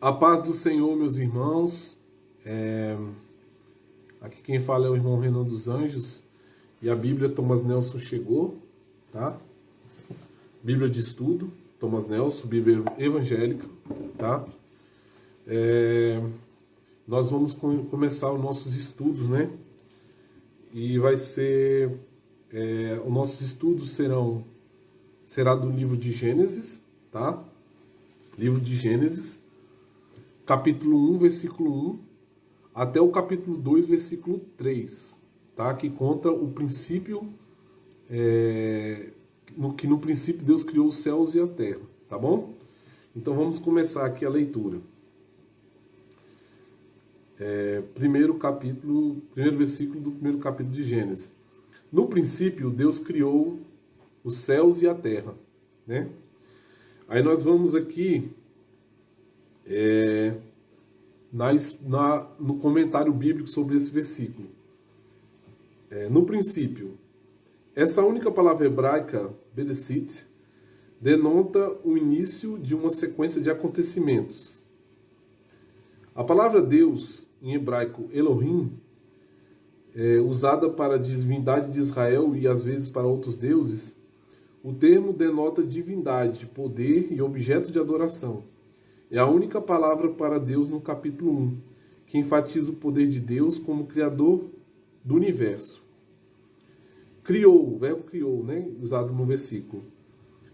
A paz do Senhor, meus irmãos. Aqui quem fala é o irmão Renan dos Anjos. E a Bíblia Thomas Nelson chegou, tá? Bíblia de estudo, Thomas Nelson, Bíblia evangélica, tá? Nós vamos começar os nossos estudos, né? E vai ser... os nossos estudos será do livro de Gênesis, tá? Livro de Gênesis, capítulo 1, versículo 1, até o capítulo 2, versículo 3, tá? Que conta o princípio, no princípio Deus criou os céus e a terra, tá bom? Então vamos começar aqui a leitura. Primeiro versículo do primeiro capítulo de Gênesis. No princípio Deus criou os céus e a terra, né? Aí nós vamos aqui no comentário bíblico sobre esse versículo. No princípio, essa única palavra hebraica, Bereshit, denota o início de uma sequência de acontecimentos. A palavra Deus, em hebraico Elohim, usada para a divindade de Israel e às vezes para outros deuses, o termo denota divindade, poder e objeto de adoração. É a única palavra para Deus no capítulo 1, que enfatiza o poder de Deus como criador do universo. Criou, o verbo criou, né? Usado no versículo.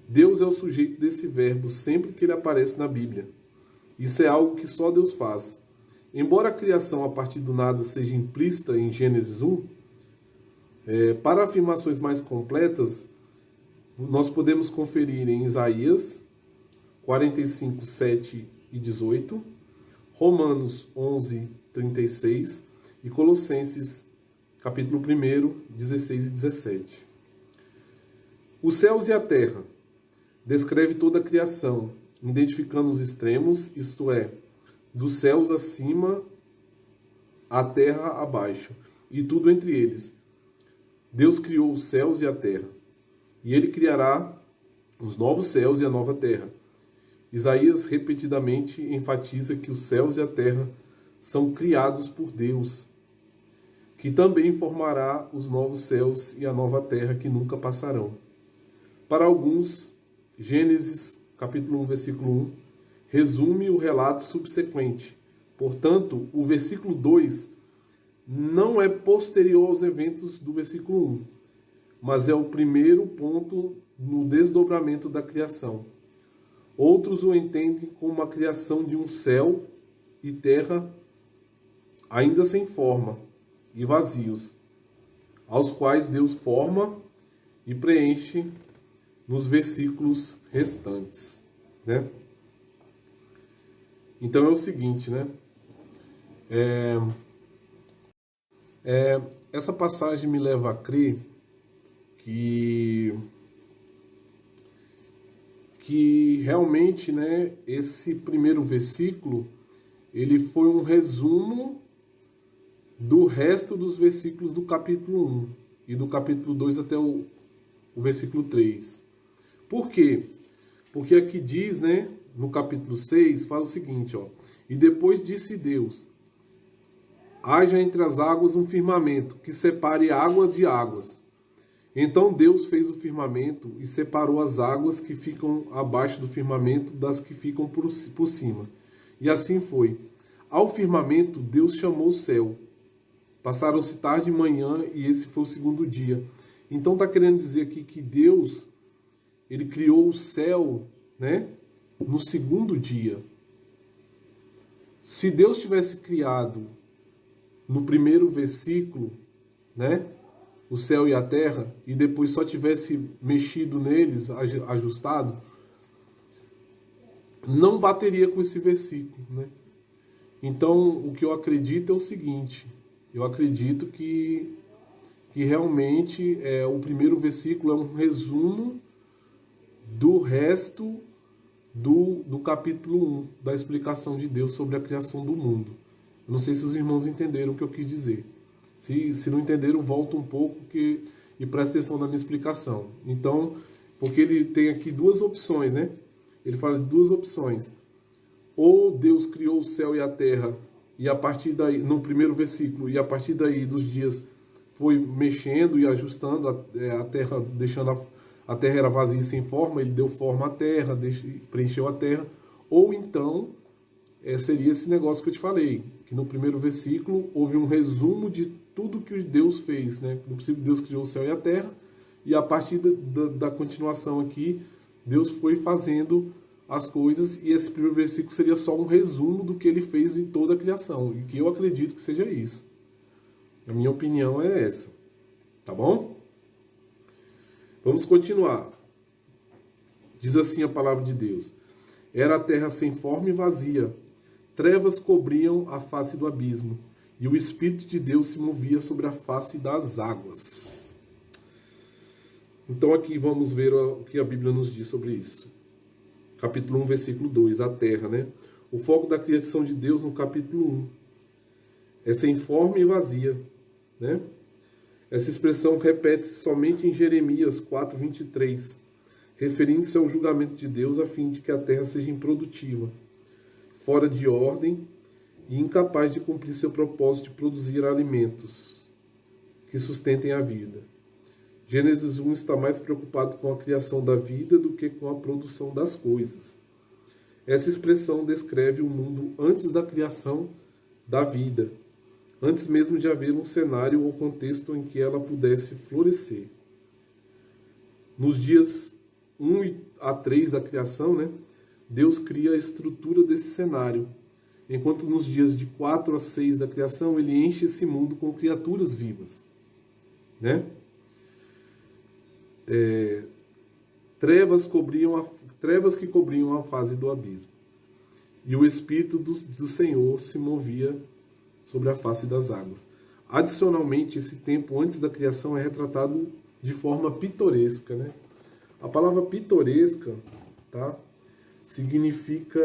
Deus é o sujeito desse verbo sempre que ele aparece na Bíblia. Isso é algo que só Deus faz. Embora a criação a partir do nada seja implícita em Gênesis 1, para afirmações mais completas, nós podemos conferir em Isaías 45, 7 e 18, Romanos 11, 36 e Colossenses capítulo 1, 16 e 17. Os céus e a terra descreve toda a criação, identificando os extremos, isto é, dos céus acima à terra abaixo, e tudo entre eles. Deus criou os céus e a terra, e ele criará os novos céus e a nova terra. Isaías repetidamente enfatiza que os céus e a terra são criados por Deus, que também formará os novos céus e a nova terra que nunca passarão. Para alguns, Gênesis capítulo 1, versículo 1, resume o relato subsequente. Portanto, o versículo 2 não é posterior aos eventos do versículo 1, mas é o primeiro ponto no desdobramento da criação. Outros o entendem como a criação de um céu e terra ainda sem forma e vazios, aos quais Deus forma e preenche nos versículos restantes, né? Então é o seguinte, né? Essa passagem me leva a crer que realmente, né, esse primeiro versículo, ele foi um resumo do resto dos versículos do capítulo 1 e do capítulo 2 até o versículo 3. Por quê? Porque aqui diz, né, no capítulo 6, fala o seguinte, ó: e depois disse Deus: haja entre as águas um firmamento que separe água de águas. Então Deus fez o firmamento e separou as águas que ficam abaixo do firmamento das que ficam por cima. E assim foi. Ao firmamento Deus chamou o céu. Passaram-se tarde e manhã e esse foi o segundo dia. Então está querendo dizer aqui que Deus, ele criou o céu, né, no segundo dia. Se Deus tivesse criado no primeiro versículo, né, o céu e a terra, e depois só tivesse mexido neles, ajustado, não bateria com esse versículo, né? Então, o que eu acredito é o seguinte: eu acredito que realmente o primeiro versículo é um resumo do resto do capítulo 1, da explicação de Deus sobre a criação do mundo. Eu não sei se os irmãos entenderam o que eu quis dizer. Se não entenderam, volta um pouco e presta atenção na minha explicação. Então, porque ele tem aqui duas opções, né? Ele fala de duas opções. ou Deus criou o céu e a terra, e a partir daí, no primeiro versículo, e a partir daí dos dias foi mexendo e ajustando a terra, deixando a terra era vazia e sem forma, ele deu forma à terra, preencheu a terra, ou então seria esse negócio que eu te falei, que no primeiro versículo houve um resumo de tudo que Deus fez, né? No princípio Deus criou o céu e a terra, e a partir da continuação aqui, Deus foi fazendo as coisas, e esse primeiro versículo seria só um resumo do que ele fez em toda a criação, e que eu acredito que seja isso. A minha opinião é essa, tá bom? Vamos continuar. Diz assim a palavra de Deus: era a terra sem forma e vazia, trevas cobriam a face do abismo, e o Espírito de Deus se movia sobre a face das águas. Então aqui vamos ver o que a Bíblia nos diz sobre isso. Capítulo 1, versículo 2, a terra, né? O foco da criação de Deus no capítulo 1 é sem forma e vazia, né? Essa expressão repete-se somente em Jeremias 4:23, referindo-se ao julgamento de Deus a fim de que a terra seja improdutiva, fora de ordem e incapaz de cumprir seu propósito de produzir alimentos que sustentem a vida. Gênesis 1 está mais preocupado com a criação da vida do que com a produção das coisas. Essa expressão descreve o mundo antes da criação da vida, antes mesmo de haver um cenário ou contexto em que ela pudesse florescer. Nos dias 1 a 3 da criação, né, Deus cria a estrutura desse cenário, enquanto nos dias de 4 a 6 da criação ele enche esse mundo com criaturas vivas, né? Trevas que cobriam a face do abismo, e o Espírito do Senhor se movia sobre a face das águas. Adicionalmente, esse tempo antes da criação é retratado de forma pitoresca, né? A palavra pitoresca, tá, significa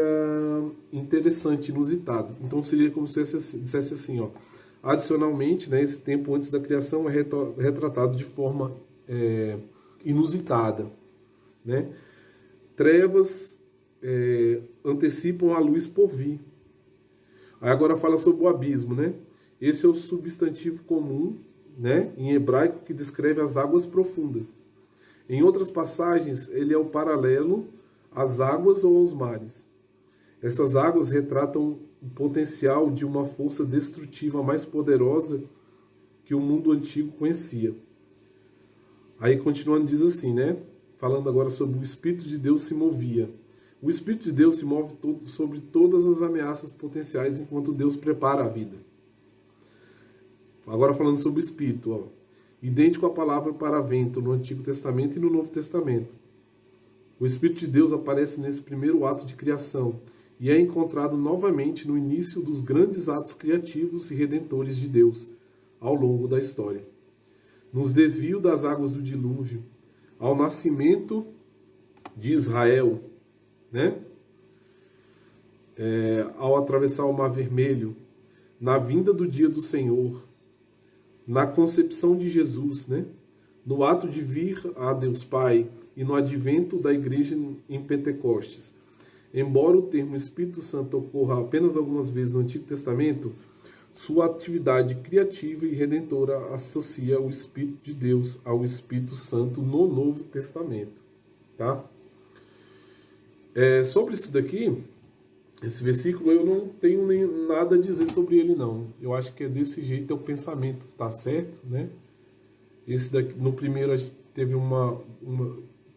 interessante, inusitado. Então seria como se dissesse assim, ó. Adicionalmente, né, esse tempo antes da criação é retratado de forma inusitada, né? Trevas antecipam a luz por vir. Aí agora fala sobre o abismo, né? Esse é o substantivo comum, né, em hebraico, que descreve as águas profundas. Em outras passagens, ele é o paralelo às águas ou aos mares. Essas águas retratam o potencial de uma força destrutiva mais poderosa que o mundo antigo conhecia. Aí continuando diz assim, né? Falando agora sobre o Espírito de Deus se movia. O Espírito de Deus se move sobre todas as ameaças potenciais enquanto Deus prepara a vida. Agora falando sobre o Espírito, ó. Idêntico à palavra para vento no Antigo Testamento e no Novo Testamento. O Espírito de Deus aparece nesse primeiro ato de criação e é encontrado novamente no início dos grandes atos criativos e redentores de Deus ao longo da história. Nos desvios das águas do dilúvio, ao nascimento de Israel, né? Ao atravessar o Mar Vermelho, na vinda do dia do Senhor, na concepção de Jesus, né? No ato de vir a Deus Pai e no advento da igreja em Pentecostes. Embora o termo Espírito Santo ocorra apenas algumas vezes no Antigo Testamento, sua atividade criativa e redentora associa o Espírito de Deus ao Espírito Santo no Novo Testamento. Tá? Sobre isso daqui, esse versículo, eu não tenho nem nada a dizer sobre ele, não. Eu acho que é desse jeito, é o pensamento, tá certo, né? Esse daqui, no primeiro, a gente teve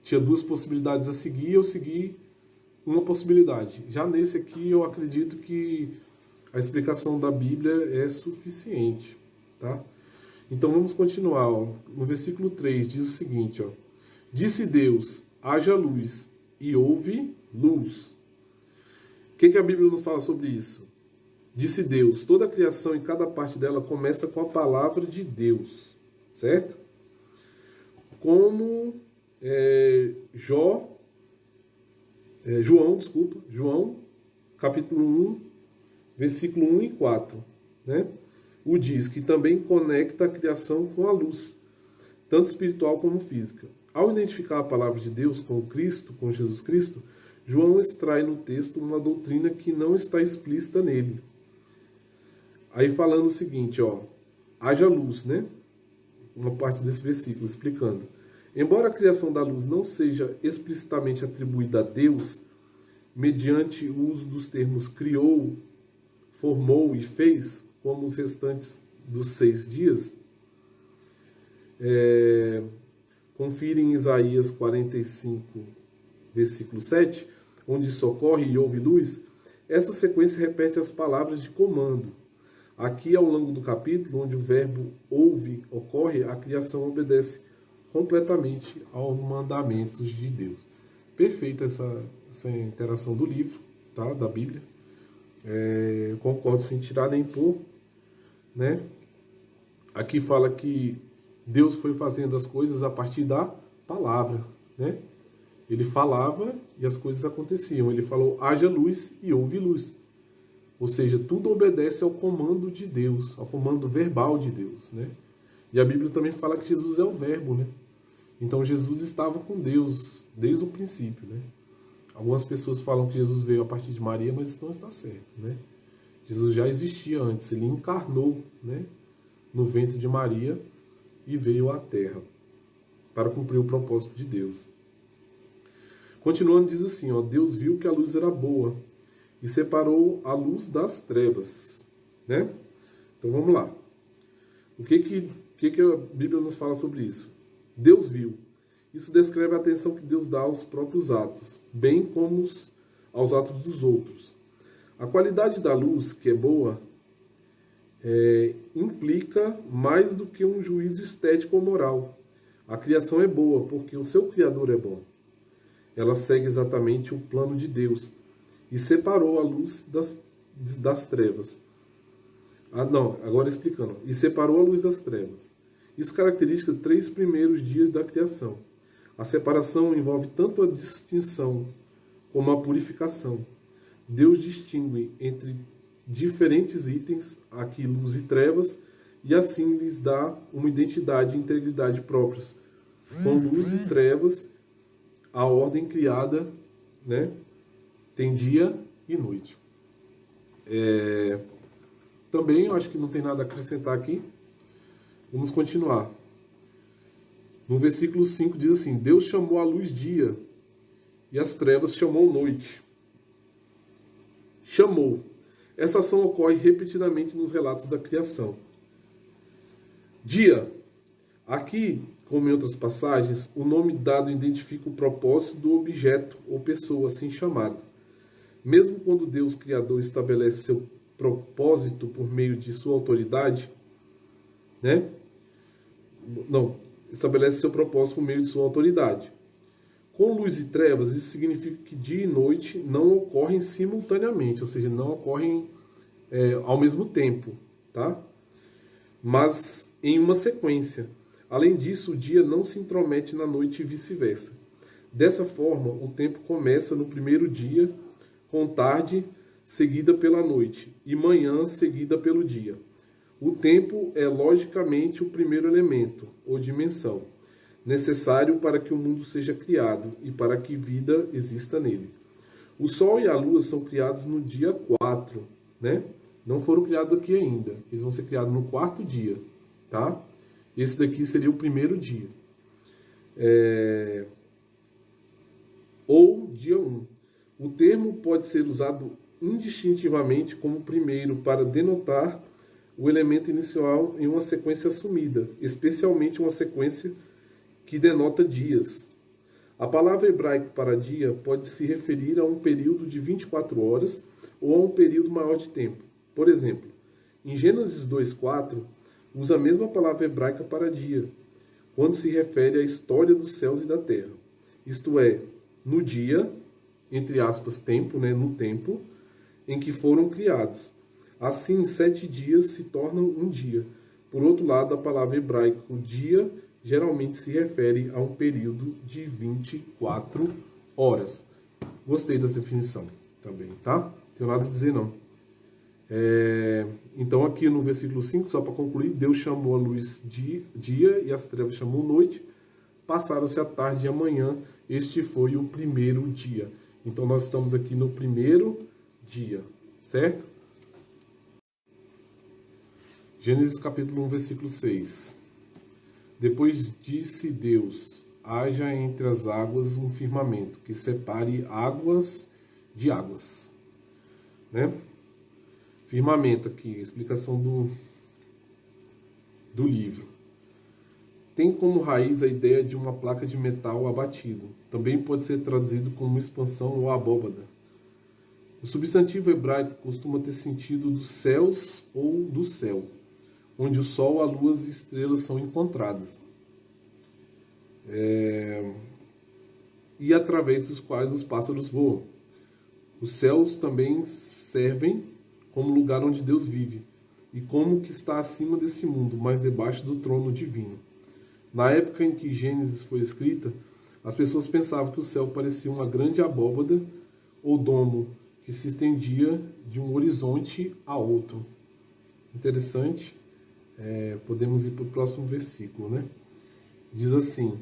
tinha duas possibilidades a seguir, eu segui uma possibilidade. Já nesse aqui, eu acredito que a explicação da Bíblia é suficiente, tá? Então vamos continuar, ó. No versículo 3 diz o seguinte, ó: disse Deus, haja luz, e houve luz. O que a Bíblia nos fala sobre isso? Disse Deus, toda a criação e cada parte dela começa com a palavra de Deus, certo? Como João, capítulo 1, versículo 1 e 4, né? O diz que também conecta a criação com a luz, tanto espiritual como física. Ao identificar a palavra de Deus com Cristo, com Jesus Cristo, João extrai no texto uma doutrina que não está explícita nele. Aí falando o seguinte, ó, haja luz, né? Uma parte desse versículo explicando. Embora a criação da luz não seja explicitamente atribuída a Deus, mediante o uso dos termos criou, formou e fez, como os restantes dos 6 dias, confira em Isaías 45, versículo 7, onde socorre e houve luz, essa sequência repete as palavras de comando. Aqui, ao longo do capítulo, onde o verbo ouve ocorre, a criação obedece completamente aos mandamentos de Deus. Perfeita essa interação do livro, tá? Da Bíblia. Eu concordo sem tirar nem pôr, né? Aqui fala que Deus foi fazendo as coisas a partir da palavra, né? Ele falava e as coisas aconteciam. Ele falou, haja luz e houve luz. Ou seja, tudo obedece ao comando de Deus, ao comando verbal de Deus, né? E a Bíblia também fala que Jesus é o verbo, né? Então Jesus estava com Deus desde o princípio, né? Algumas pessoas falam que Jesus veio a partir de Maria, mas isso não está certo, né? Jesus já existia antes, ele encarnou, né, no ventre de Maria e veio à Terra para cumprir o propósito de Deus. Continuando, diz assim, ó, Deus viu que a luz era boa e separou a luz das trevas, né? Então vamos lá. O que a Bíblia nos fala sobre isso? Deus viu. Isso descreve a atenção que Deus dá aos próprios atos, bem como aos atos dos outros. A qualidade da luz, que é boa, implica mais do que um juízo estético ou moral. A criação é boa porque o seu Criador é bom. Ela segue exatamente o plano de Deus e separou a luz das trevas. Agora explicando. E separou a luz das trevas. Isso caracteriza os 3 primeiros dias da criação. A separação envolve tanto a distinção como a purificação. Deus distingue entre diferentes itens, aqui luz e trevas, e assim lhes dá uma identidade e integridade próprios. Com luz e trevas, a ordem criada, né, tem dia e noite. Também eu acho que não tem nada a acrescentar aqui. Vamos continuar. No versículo 5 diz assim, Deus chamou a luz dia e as trevas chamou noite. Chamou. Essa ação ocorre repetidamente nos relatos da criação. Dia. Aqui, como em outras passagens, o nome dado identifica o propósito do objeto ou pessoa assim chamado. Mesmo quando Deus Criador estabelece seu propósito por meio de sua autoridade, né? Estabelece seu propósito por meio de sua autoridade. Com luz e trevas, isso significa que dia e noite não ocorrem simultaneamente, ou seja, não ocorrem ao mesmo tempo, tá? Mas em uma sequência. Além disso, o dia não se intromete na noite e vice-versa. Dessa forma, o tempo começa no primeiro dia, com tarde seguida pela noite e manhã seguida pelo dia. O tempo é logicamente o primeiro elemento, ou dimensão, necessário para que o mundo seja criado e para que vida exista nele. O Sol e a Lua são criados no dia 4, né? Não foram criados aqui ainda. Eles vão ser criados no 4º dia, tá? Esse daqui seria o primeiro dia. Ou dia 1. O termo pode ser usado indistintivamente como primeiro para denotar o elemento inicial em uma sequência assumida, especialmente uma sequência que denota dias. A palavra hebraica para dia pode se referir a um período de 24 horas ou a um período maior de tempo. Por exemplo, em Gênesis 2:4, usa a mesma palavra hebraica para dia, quando se refere à história dos céus e da terra. Isto é, no dia, entre aspas, tempo, né, no tempo, em que foram criados. Assim, 7 dias se tornam um dia. Por outro lado, a palavra hebraica dia geralmente se refere a um período de 24 horas. Gostei dessa definição também, tá? Não tenho nada a dizer, não. Então, aqui no versículo 5, só para concluir, Deus chamou a luz de dia e as trevas chamou noite. Passaram-se a tarde e a manhã. Este foi o primeiro dia. Então nós estamos aqui no primeiro dia, certo? Gênesis capítulo 1, versículo 6. Depois disse Deus: haja entre as águas um firmamento que separe águas de águas. Né? Firmamento aqui, explicação do livro. Tem como raiz a ideia de uma placa de metal abatido. Também pode ser traduzido como expansão ou abóbada. O substantivo hebraico costuma ter sentido dos céus ou do céu, onde o sol, a lua e estrelas são encontradas. E através dos quais os pássaros voam. Os céus também servem como lugar onde Deus vive, e como que está acima desse mundo, mas debaixo do trono divino. Na época em que Gênesis foi escrita, as pessoas pensavam que o céu parecia uma grande abóbada ou domo que se estendia de um horizonte a outro. Interessante. Podemos ir para o próximo versículo, né? Diz assim: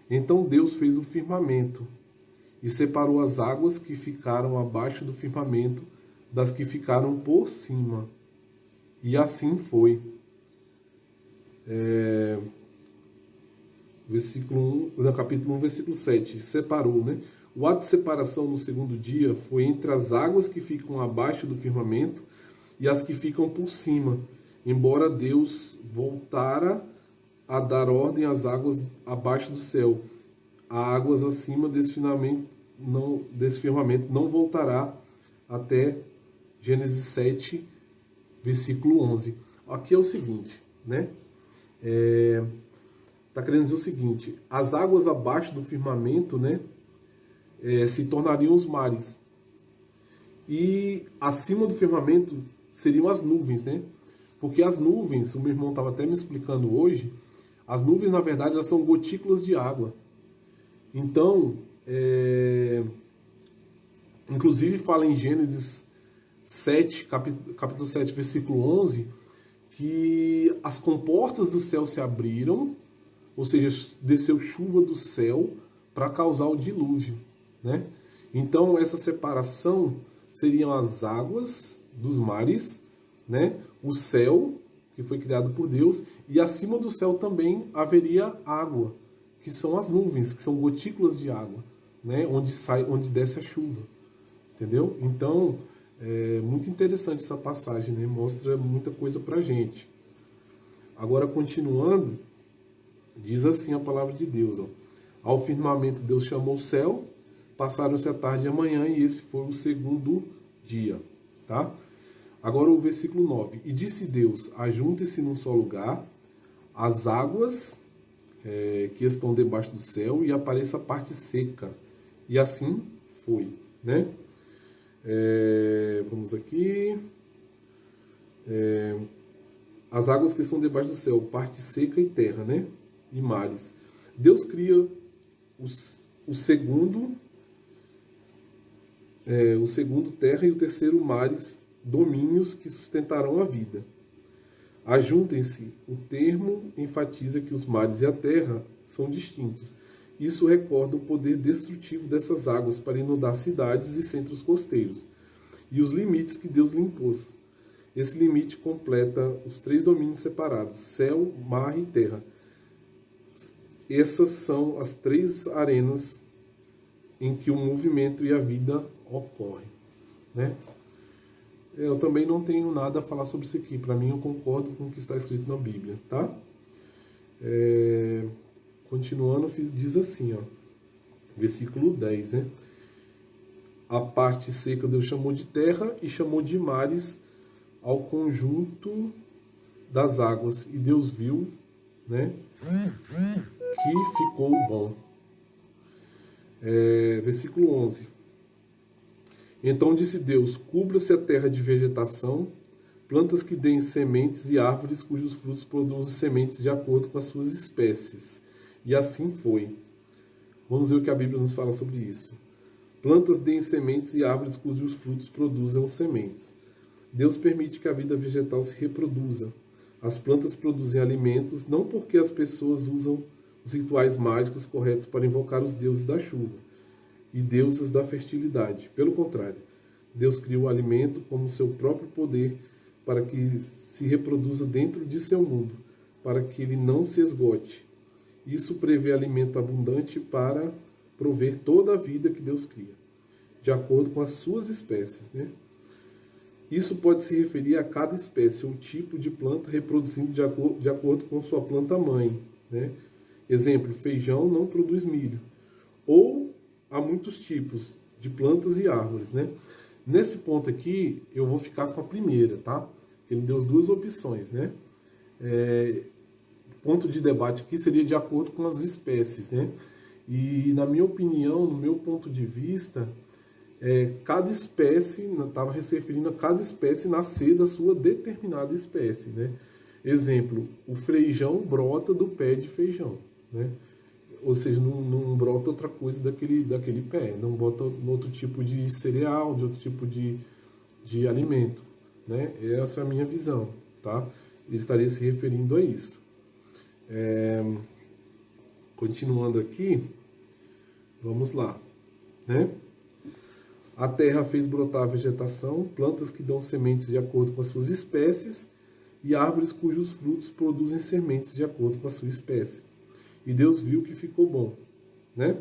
então Deus fez o firmamento e separou as águas que ficaram abaixo do firmamento das que ficaram por cima. E assim foi. Capítulo 1, versículo 7. Separou, né? O ato de separação no segundo dia foi entre as águas que ficam abaixo do firmamento e as que ficam por cima, embora Deus voltara a dar ordem às águas abaixo do céu. As águas acima desse firmamento não voltará até Gênesis 7, versículo 11. Aqui é o seguinte, né? Está querendo dizer o seguinte: as águas abaixo do firmamento, né, se tornariam os mares. E acima do firmamento seriam as nuvens, né? Porque as nuvens, o meu irmão estava até me explicando hoje, as nuvens, na verdade, elas são gotículas de água. Então, inclusive fala em Gênesis 7, capítulo 7, versículo 11, que as comportas do céu se abriram, ou seja, desceu chuva do céu para causar o dilúvio, né? Então, essa separação seriam as águas dos mares, né? O céu, que foi criado por Deus, e acima do céu também haveria água, que são as nuvens, que são gotículas de água, né? Onde desce a chuva, entendeu? Então, é muito interessante essa passagem, né? Mostra muita coisa pra gente. Agora, continuando, diz assim a palavra de Deus, ó: ao firmamento Deus chamou o céu, passaram-se a tarde e a manhã, e esse foi o segundo dia, tá? Agora o versículo 9. E disse Deus: ajuntem-se num só lugar as águas que estão debaixo do céu, e apareça a parte seca. E assim foi, né? Vamos aqui. As águas que estão debaixo do céu, parte seca e terra, né? E mares. Deus cria o segundo terra e o terceiro mares, domínios que sustentarão a vida. Ajuntem-se, o termo enfatiza que os mares e a terra são distintos. Isso recorda o poder destrutivo dessas águas para inundar cidades e centros costeiros, e os limites que Deus lhe impôs. Esse limite completa os três domínios separados: céu, mar e terra. Essas são as três arenas em que o movimento e a vida ocorrem, né? Eu também não tenho nada a falar sobre isso aqui. Para mim, eu concordo com o que está escrito na Bíblia, tá? Continuando, diz assim, ó, versículo 10, né? A parte seca Deus chamou de terra e chamou de mares ao conjunto das águas. E Deus viu, né, que ficou bom. Versículo 11. Então disse Deus: cubra-se a terra de vegetação, plantas que deem sementes e árvores cujos frutos produzem sementes de acordo com as suas espécies. E assim foi. Vamos ver o que a Bíblia nos fala sobre isso. Plantas deem sementes e árvores cujos frutos produzam sementes. Deus permite que a vida vegetal se reproduza. As plantas produzem alimentos não porque as pessoas usam os rituais mágicos corretos para invocar os deuses da chuva. e deusas da fertilidade. Pelo contrário, Deus criou o alimento como seu próprio poder para que se reproduza dentro de seu mundo, para que ele não se esgote. Isso prevê alimento abundante para prover toda a vida que Deus cria, de acordo com as suas espécies, né? Isso pode se referir a cada espécie ou tipo de planta reproduzindo de acordo com sua planta mãe, né? Exemplo, feijão não produz milho. Ou há muitos tipos de plantas e árvores, né? Nesse ponto aqui, eu vou ficar com a primeira, tá? Ele deu duas opções, né? Ponto de debate aqui seria de acordo com as espécies, né? E na minha opinião, no meu ponto de vista, cada espécie, estava se referindo a cada espécie nascer da sua determinada espécie, né? Exemplo, o feijão brota do pé de feijão, né? Ou seja, não brota outra coisa daquele pé, não brota outro tipo de cereal, de outro tipo de alimento, né? Essa é a minha visão, tá? Ele estaria se referindo a isso. Continuando aqui, vamos lá, né? A terra fez brotar a vegetação, plantas que dão sementes de acordo com as suas espécies e árvores cujos frutos produzem sementes de acordo com a sua espécie. E Deus viu que ficou bom, né?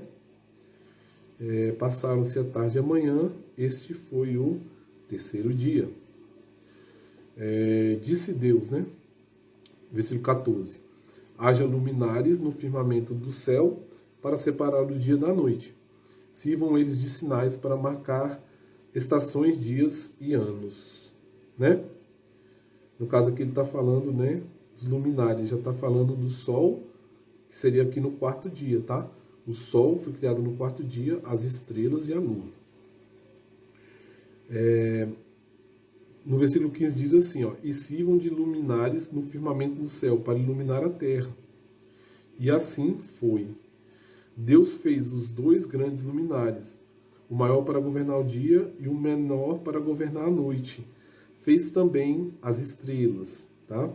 Passaram-se a tarde e a manhã, este foi o terceiro dia. Disse Deus, né? Versículo 14. Haja luminares no firmamento do céu para separar o dia da noite. Sirvam eles de sinais para marcar estações, dias e anos, né? No caso aqui ele está falando, né, dos luminares, já está falando do sol, que seria aqui no quarto dia, tá? O sol foi criado no quarto dia, as estrelas e a lua. No versículo 15 diz assim, ó, e sirvam de luminares no firmamento do céu para iluminar a terra. E assim foi. Deus fez os dois grandes luminares, o maior para governar o dia e o menor para governar a noite. Fez também as estrelas, tá?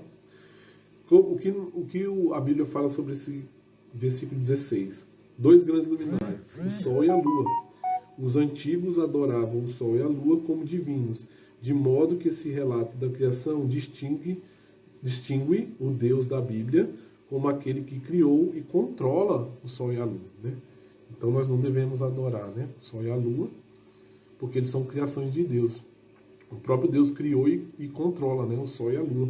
O que a Bíblia fala sobre esse versículo 16? Dois grandes luminares, o sol e a lua. Os antigos adoravam o sol e a lua como divinos, de modo que esse relato da criação distingue o Deus da Bíblia como aquele que criou e controla o sol e a lua, né? Então nós não devemos adorar, né, o sol e a lua, porque eles são criações de Deus. O próprio Deus criou e controla, né, o sol e a lua.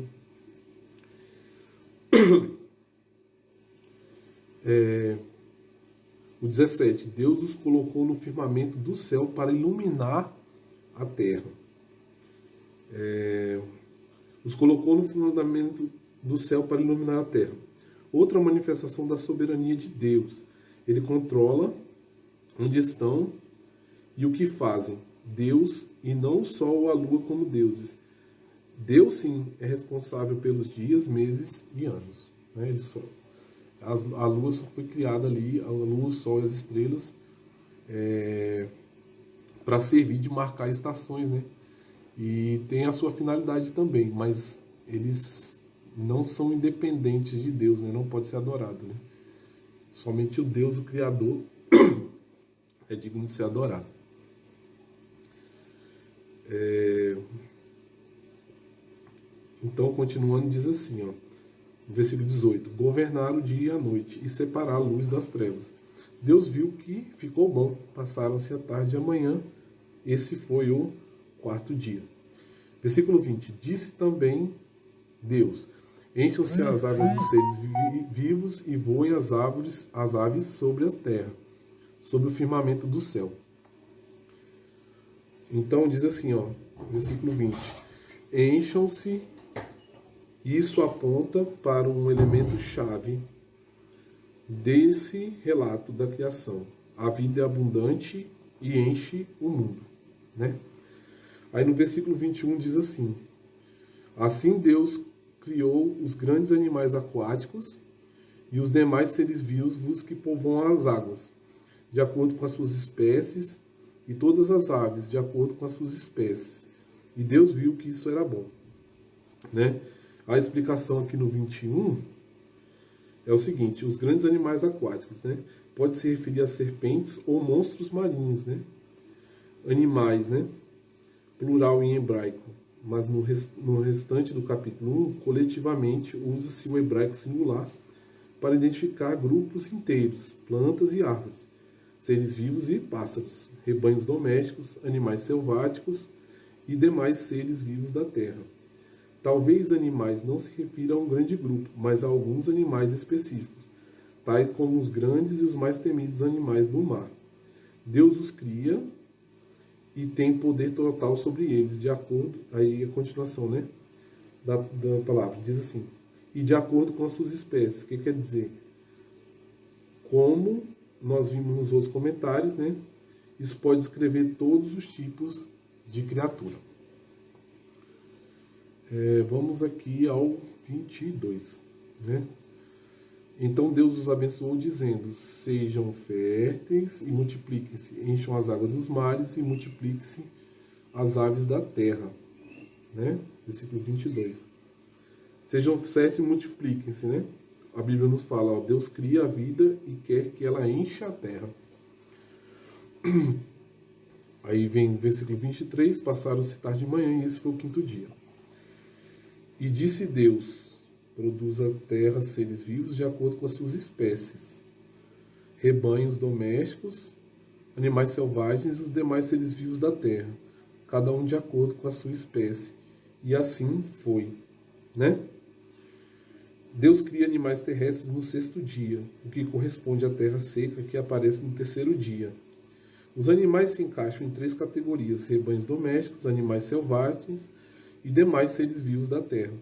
O 17. Deus os colocou no firmamento do céu para iluminar a terra. Os colocou no firmamento do céu para iluminar a terra. Outra manifestação da soberania de Deus. Ele controla onde estão e o que fazem. Deus, e não só a lua como deuses. Deus, sim, é responsável pelos dias, meses e anos, né? A lua só foi criada ali, a lua, o sol e as estrelas, para servir de marcar estações, né? E tem a sua finalidade também, mas eles não são independentes de Deus, né? Não pode ser adorado, né? Somente o Deus, o Criador, é digno de ser adorado. Então, continuando, diz assim, ó, no versículo 18: governar o dia e a noite e separar a luz das trevas. Deus viu que ficou bom, passaram-se a tarde e a manhã, esse foi o quarto dia. Versículo 20: disse também Deus: encham-se as águas dos seres vivos e voem as aves sobre a terra, sobre o firmamento do céu. Então diz assim, ó, versículo 20: encham-se. Isso aponta para um elemento chave desse relato da criação. A vida é abundante e enche o mundo, né? Aí no versículo 21 diz assim: assim Deus criou os grandes animais aquáticos e os demais seres vivos que povoam as águas, de acordo com as suas espécies, e todas as aves, de acordo com as suas espécies. E Deus viu que isso era bom, né? A explicação aqui no 21 é o seguinte: os grandes animais aquáticos, né? pode se referir a serpentes ou monstros marinhos, né? Animais, né? Plural em hebraico. Mas no restante do capítulo 1, coletivamente, usa-se o hebraico singular para identificar grupos inteiros, plantas e árvores, seres vivos e pássaros, rebanhos domésticos, animais selváticos e demais seres vivos da terra. Talvez animais não se refira a um grande grupo, mas a alguns animais específicos, tais como os grandes e os mais temidos animais do mar. Deus os cria e tem poder total sobre eles, de acordo, aí a continuação, né, da palavra, diz assim, e de acordo com as suas espécies. O que quer dizer? Como nós vimos nos outros comentários, né, isso pode descrever todos os tipos de criatura. Vamos aqui ao 22, né? Então Deus os abençoou dizendo, sejam férteis e multipliquem-se, encham as águas dos mares e multipliquem-se as aves da terra, né? Versículo 22. Sejam férteis e multipliquem-se, né? A Bíblia nos fala, ó, Deus cria a vida e quer que ela encha a terra. Aí vem o versículo 23, passaram-se tarde de manhã e esse foi o quinto dia. E disse Deus, produz a terra seres vivos de acordo com as suas espécies, rebanhos domésticos, animais selvagens e os demais seres vivos da terra, cada um de acordo com a sua espécie. E assim foi, né? Deus cria animais terrestres no sexto dia, o que corresponde à terra seca que aparece no terceiro dia. Os animais se encaixam em três categorias: rebanhos domésticos, animais selvagens e demais seres vivos da terra.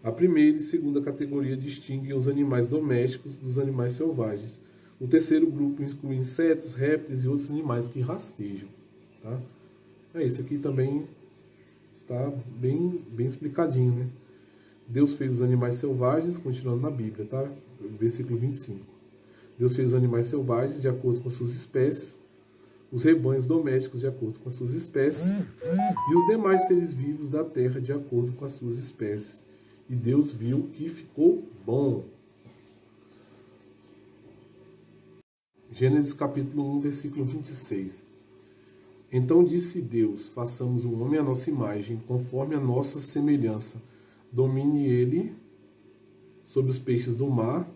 A primeira e segunda categoria distinguem os animais domésticos dos animais selvagens. O terceiro grupo inclui insetos, répteis e outros animais que rastejam. Tá? Isso aqui também está bem explicadinho, né? Deus fez os animais selvagens, continuando na Bíblia, tá? Versículo 25. Deus fez os animais selvagens de acordo com suas espécies, os rebanhos domésticos de acordo com as suas espécies e os demais seres vivos da terra de acordo com as suas espécies. E Deus viu que ficou bom. Gênesis capítulo 1, versículo 26. Então disse Deus, façamos um homem à nossa imagem, conforme a nossa semelhança. Domine ele sobre os peixes do mar,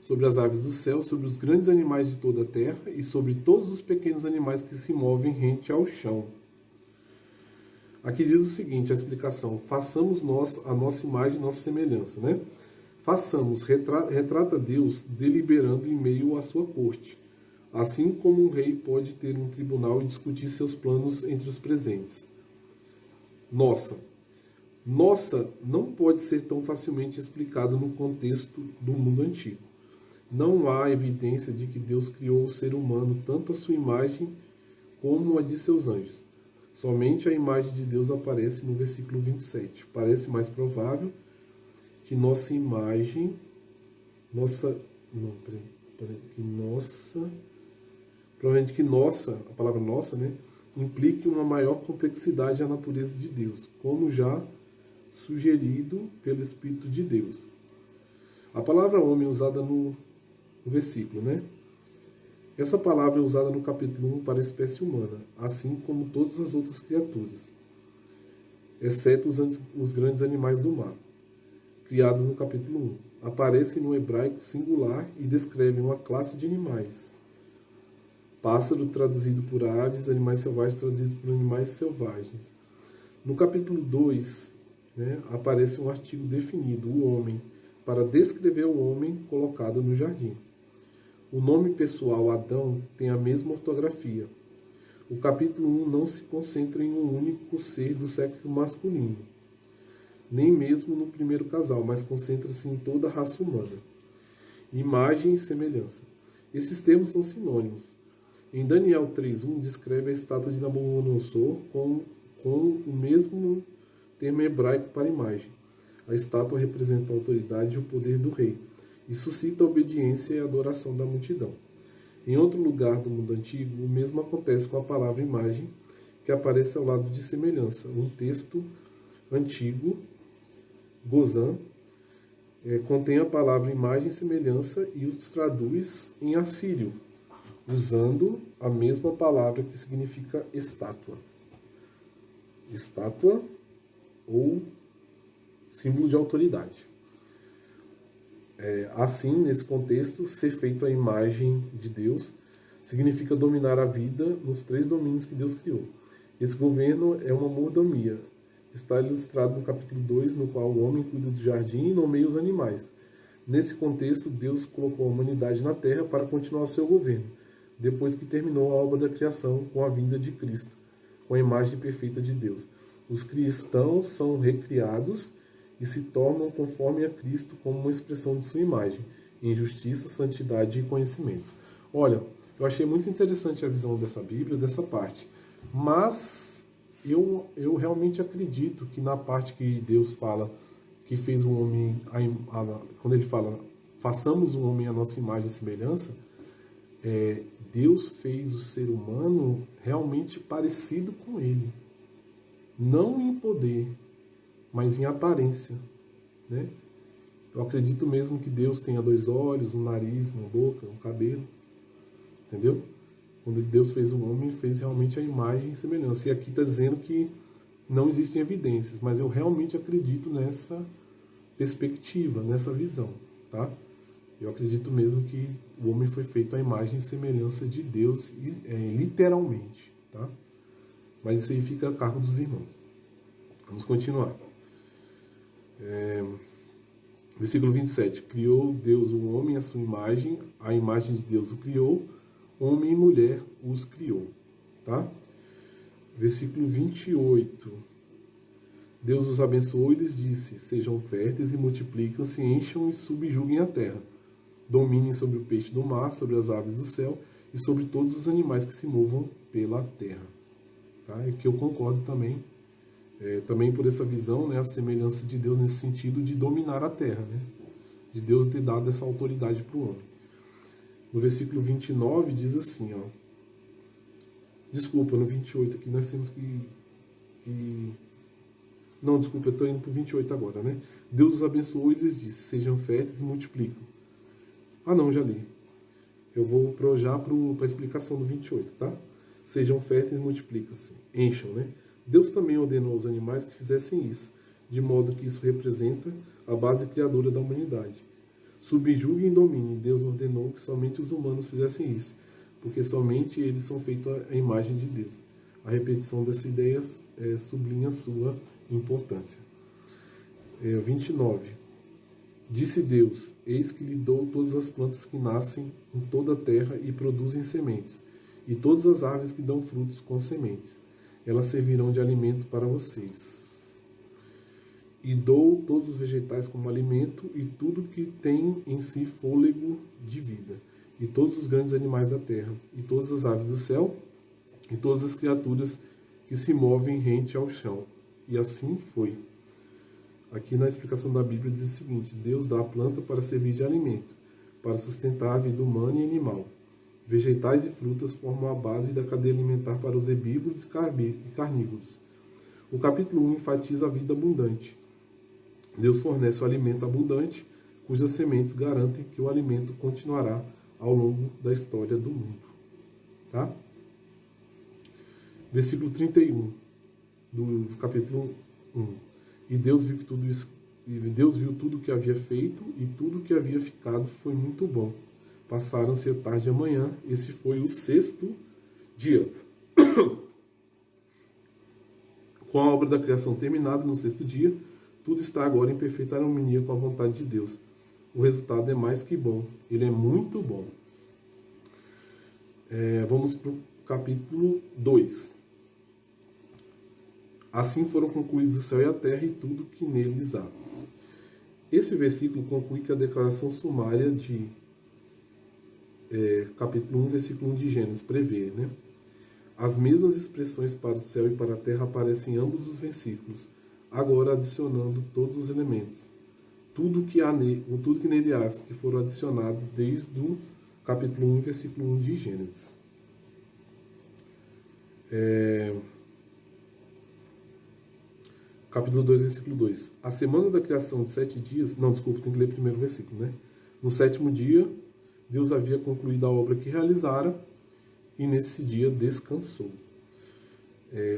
sobre as aves do céu, sobre os grandes animais de toda a terra e sobre todos os pequenos animais que se movem rente ao chão. Aqui diz o seguinte, a explicação, façamos nós a nossa imagem e nossa semelhança, né? Façamos, retrata Deus deliberando em meio à sua corte, assim como um rei pode ter um tribunal e discutir seus planos entre os presentes. Nossa não pode ser tão facilmente explicado no contexto do mundo antigo. Não há evidência de que Deus criou o ser humano tanto à sua imagem como a de seus anjos. Somente a imagem de Deus aparece no versículo 27. Parece mais provável que nossa imagem, provavelmente que nossa, a palavra nossa, né, implique uma maior complexidade à natureza de Deus, como já sugerido pelo Espírito de Deus. A palavra homem usada no versículo, né? Essa palavra é usada no capítulo 1 para a espécie humana, assim como todas as outras criaturas, exceto os grandes animais do mar, criados no capítulo 1. Aparecem no hebraico singular e descrevem uma classe de animais. Pássaro traduzido por aves, animais selvagens traduzido por animais selvagens. No capítulo 2, né, aparece um artigo definido, o homem, para descrever o homem colocado no jardim. O nome pessoal Adão tem a mesma ortografia. O capítulo 1 não se concentra em um único ser do sexo masculino, nem mesmo no primeiro casal, mas concentra-se em toda a raça humana. Imagem e semelhança. Esses termos são sinônimos. Em Daniel 3:1 descreve a estátua de Nabucodonosor com o mesmo termo hebraico para imagem. A estátua representa a autoridade e o poder do rei e suscita a obediência e a adoração da multidão. Em outro lugar do mundo antigo, o mesmo acontece com a palavra imagem, que aparece ao lado de semelhança. Um texto antigo, Gozan, contém a palavra imagem e semelhança e os traduz em assírio, usando a mesma palavra que significa estátua. Estátua ou símbolo de autoridade. Assim, nesse contexto, ser feito à imagem de Deus significa dominar a vida nos 3 domínios que Deus criou. Esse governo é uma mordomia. Está ilustrado no capítulo 2, no qual o homem cuida do jardim e nomeia os animais. Nesse contexto, Deus colocou a humanidade na terra para continuar o seu governo, depois que terminou a obra da criação com a vinda de Cristo, com a imagem perfeita de Deus. Os cristãos são recriados e se tornam conforme a Cristo como uma expressão de sua imagem, em justiça, santidade e conhecimento. Olha, eu achei muito interessante a visão dessa Bíblia, dessa parte, mas eu realmente acredito que na parte que Deus fala que fez o homem, quando ele fala, façamos o homem à nossa imagem e semelhança, Deus fez o ser humano realmente parecido com ele. Não em poder, mas em aparência, né? Eu acredito mesmo que Deus tenha 2 olhos, um nariz, uma boca, um cabelo, entendeu? Quando Deus fez o homem, fez realmente a imagem e semelhança. E aqui está dizendo que não existem evidências, mas eu realmente acredito nessa perspectiva, nessa visão, tá? Eu acredito mesmo que o homem foi feito à imagem e semelhança de Deus, literalmente, tá? Mas isso aí fica a cargo dos irmãos. Vamos continuar. Versículo 27. Criou Deus o homem à sua imagem, a imagem de Deus o criou, homem e mulher os criou. Tá? Versículo 28. Deus os abençoou e lhes disse: sejam férteis e multiplicam-se, encham e subjuguem a terra. Dominem sobre o peixe do mar, sobre as aves do céu e sobre todos os animais que se movam pela terra. Tá? É que eu concordo também. Também por essa visão, né, a semelhança de Deus nesse sentido de dominar a terra, né, de Deus ter dado essa autoridade para o homem. No versículo 29 diz assim, ó, desculpa, no 28 aqui nós temos não, desculpa, eu estou indo para o 28 agora, né? Deus os abençoou e lhes disse: sejam férteis e multiplicam. Ah não, já li. Eu vou para a explicação do 28, tá? Sejam férteis e multiplicam-se, encham, né? Deus também ordenou aos animais que fizessem isso, de modo que isso representa a base criadora da humanidade. Subjuguem e dominem. Deus ordenou que somente os humanos fizessem isso, porque somente eles são feitos à imagem de Deus. A repetição dessas ideias sublinha sua importância. 29. Disse Deus: eis que lhe dou todas as plantas que nascem em toda a terra e produzem sementes, e todas as árvores que dão frutos com sementes. Elas servirão de alimento para vocês. E dou todos os vegetais como alimento e tudo que tem em si fôlego de vida, e todos os grandes animais da terra, e todas as aves do céu, e todas as criaturas que se movem rente ao chão. E assim foi. Aqui na explicação da Bíblia diz o seguinte: Deus dá a planta para servir de alimento, para sustentar a vida humana e animal. Vegetais e frutas formam a base da cadeia alimentar para os herbívoros e carnívoros. O capítulo 1 enfatiza a vida abundante. Deus fornece o alimento abundante, cujas sementes garantem que o alimento continuará ao longo da história do mundo. Tá? Versículo 31 do capítulo 1. E Deus viu tudo o que havia feito, e tudo o que havia ficado foi muito bom. Passaram-se a tarde e a manhã. Esse foi o 6º dia. Com a obra da criação terminada no 6º dia, tudo está agora em perfeita harmonia com a vontade de Deus. O resultado é mais que bom. Ele é muito bom. Vamos para o capítulo 2. Assim foram concluídos o céu e a terra e tudo que neles há. Esse versículo conclui que a declaração sumária de capítulo 1, versículo 1 de Gênesis prevê, né? As mesmas expressões para o céu e para a terra aparecem em ambos os versículos, agora adicionando todos os elementos. Tudo que nele há, que foram adicionados desde o capítulo 1, versículo 1 de Gênesis. capítulo 2, versículo 2. A semana da criação de 7 dias... Não, desculpa, tem que ler primeiro o versículo, né? No 7º dia, Deus havia concluído a obra que realizara e nesse dia descansou.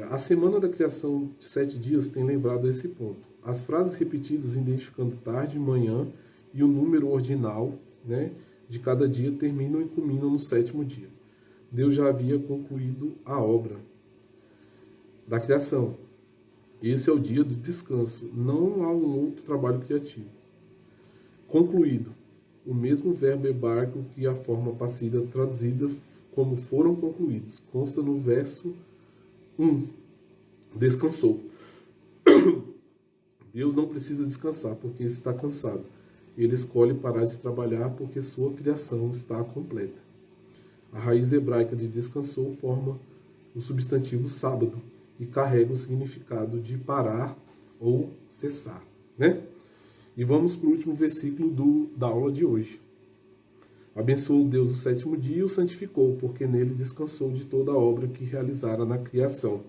A semana da criação de 7 dias tem lembrado esse ponto. As frases repetidas identificando tarde, manhã e o número ordinal, né, de cada dia terminam e culminam no 7º dia. Deus já havia concluído a obra da criação. Esse é o dia do descanso. Não há um outro trabalho criativo. Concluído. O mesmo verbo hebraico que a forma passiva traduzida como foram concluídos. Consta no verso 1. Descansou. Deus não precisa descansar porque está cansado. Ele escolhe parar de trabalhar porque sua criação está completa. A raiz hebraica de descansou forma o substantivo sábado e carrega o significado de parar ou cessar, né? E vamos para o último versículo da aula de hoje. Abençoou Deus o 7º dia e o santificou, porque nele descansou de toda a obra que realizara na criação.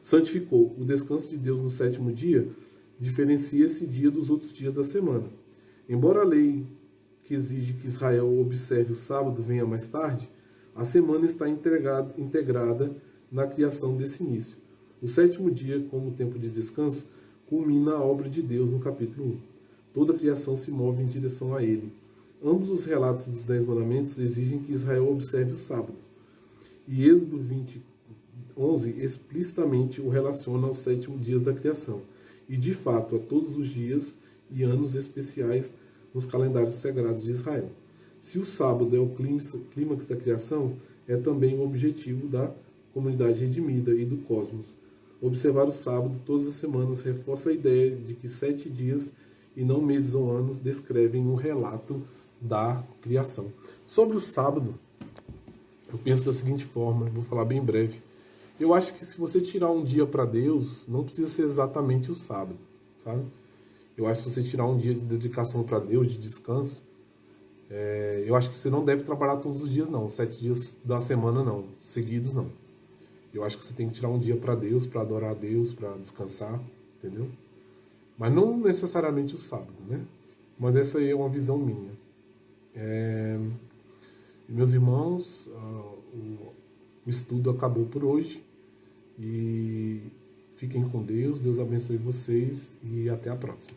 Santificou. O descanso de Deus no 7º dia diferencia esse dia dos outros dias da semana. Embora a lei que exige que Israel observe o sábado venha mais tarde, a semana está integrada na criação desse início. O 7º dia, como tempo de descanso, culmina a obra de Deus no capítulo 1. Toda a criação se move em direção a ele. Ambos os relatos dos 10 mandamentos exigem que Israel observe o sábado. E Êxodo 20:11 explicitamente o relaciona aos 7 dias da criação, e de fato a todos os dias e anos especiais nos calendários sagrados de Israel. Se o sábado é o clímax da criação, é também o objetivo da comunidade redimida e do cosmos. Observar o sábado todas as semanas reforça a ideia de que 7 dias e não meses ou anos descrevem o relato da criação. Sobre o sábado, eu penso da seguinte forma, vou falar bem breve. Eu acho que se você tirar um dia para Deus, não precisa ser exatamente o sábado, sabe? Eu acho que se você tirar um dia de dedicação para Deus, de descanso, eu acho que você não deve trabalhar todos os dias, não. 7 dias da semana, não. Seguidos, não. Eu acho que você tem que tirar um dia para Deus, para adorar a Deus, para descansar, entendeu? Mas não necessariamente o sábado, né? Mas essa aí é uma visão minha. Meus irmãos, o estudo acabou por hoje. E fiquem com Deus, Deus abençoe vocês e até a próxima.